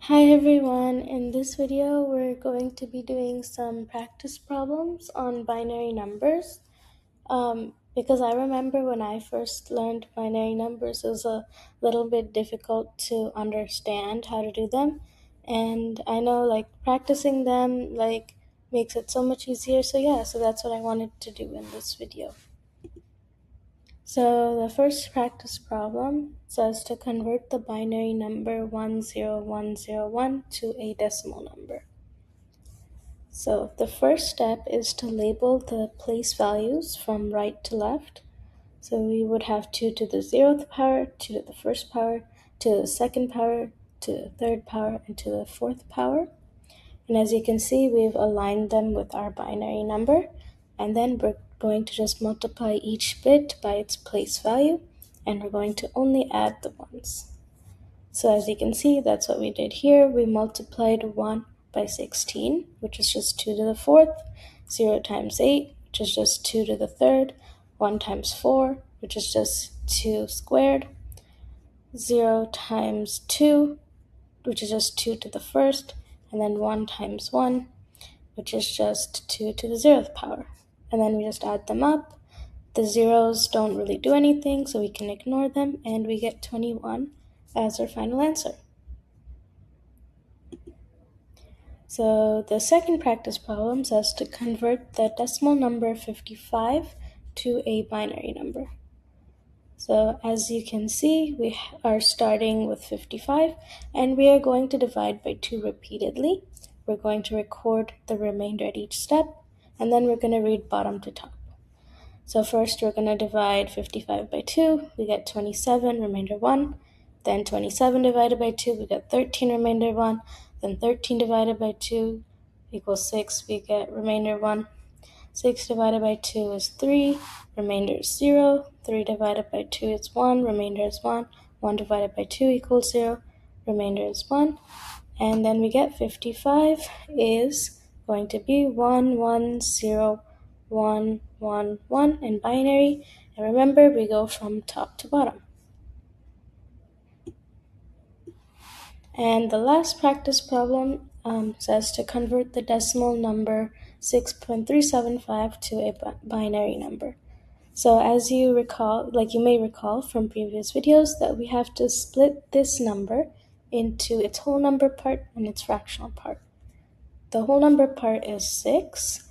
Hi everyone, in this video we're going to be doing some practice problems on binary numbers because I remember when I first learned binary numbers it was a little bit difficult to understand how to do them, and I know practicing them makes it so much easier, so that's what I wanted to do in this video. So the first practice problem says to convert the binary number 10101 to a decimal number. So the first step is to label the place values from right to left. So we would have 2 to the 0th power, 2 to the 1st power, 2 to the 2nd power, 2 to the 3rd power, and 2 to the 4th power. And as you can see, we've aligned them with our binary number, and then we're going to just multiply each bit by its place value, and we're going to only add the ones. So as you can see, that's what we did here. We multiplied 1 by 16, which is just 2 to the 4th, 0 times 8, which is just 2 to the 3rd, 1 times 4, which is just 2 squared, 0 times 2, which is just 2 to the 1st, and then 1 times 1, which is just 2 to the 0th power. And then we just add them up. The zeros don't really do anything, so we can ignore them, and we get 21 as our final answer. So the second practice problem says to convert the decimal number 55 to a binary number. So as you can see, we are starting with 55, and we are going to divide by 2 repeatedly. We're going to record the remainder at each step, and then we're going to read bottom to top. So first we're going to divide 55 by 2, we get 27, remainder 1. Then 27 divided by 2, we get 13, remainder 1. Then 13 divided by 2 equals 6, we get remainder 1. 6 divided by 2 is 3, remainder is 0. 3 divided by 2 is 1, remainder is 1. 1 divided by 2 equals 0, remainder is 1. And then we get 55 is going to be 110111 in binary. And remember, we go from top to bottom. And the last practice problem says to convert the decimal number 6.375 to a binary number. So as you may recall from previous videos, that we have to split this number into its whole number part and its fractional part. The whole number part is 6,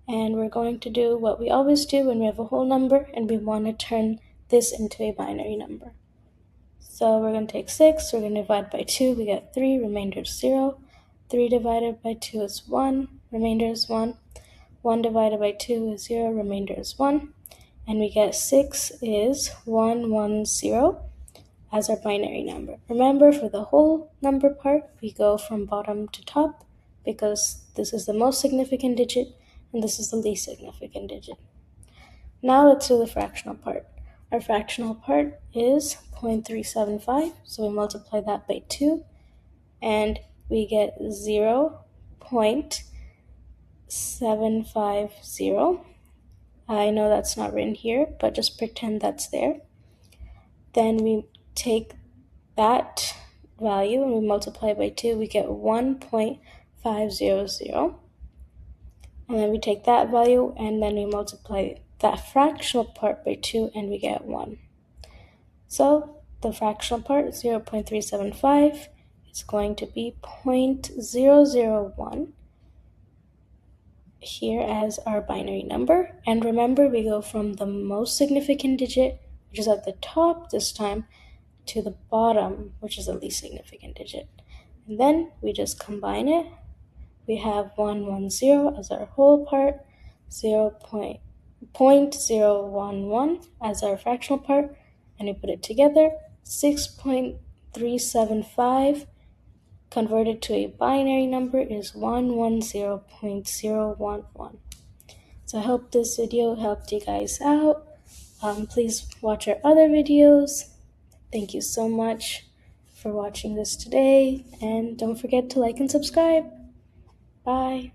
and we're going to do what we always do when we have a whole number and we want to turn this into a binary number. So we're going to take 6, we're going to divide by 2, we get 3, remainder is 0. 3 divided by 2 is 1, remainder is 1. 1 divided by 2 is 0, remainder is 1. And we get 6 is 110 as our binary number. Remember, for the whole number part, we go from bottom to top because this is the most significant digit and this is the least significant digit. Now let's do the fractional part. Our fractional part is 0.375, so we multiply that by 2, and we get 0.750. I know that's not written here, but just pretend that's there. Then we take that value and we multiply by 2, we get 1.500. And then we take that value and then we multiply that fractional part by 2 and we get 1. So the fractional part, 0.375, is going to be 0.001 here as our binary number. And remember, we go from the most significant digit, which is at the top this time, to the bottom, which is the least significant digit. And then we just combine it. We have 110 as our whole part, 0.011 as our fractional part, and we put it together. 6.375 converted to a binary number is 110.011. So I hope this video helped you guys out. Please watch our other videos. Thank you so much for watching this today, and don't forget to like and subscribe. Bye.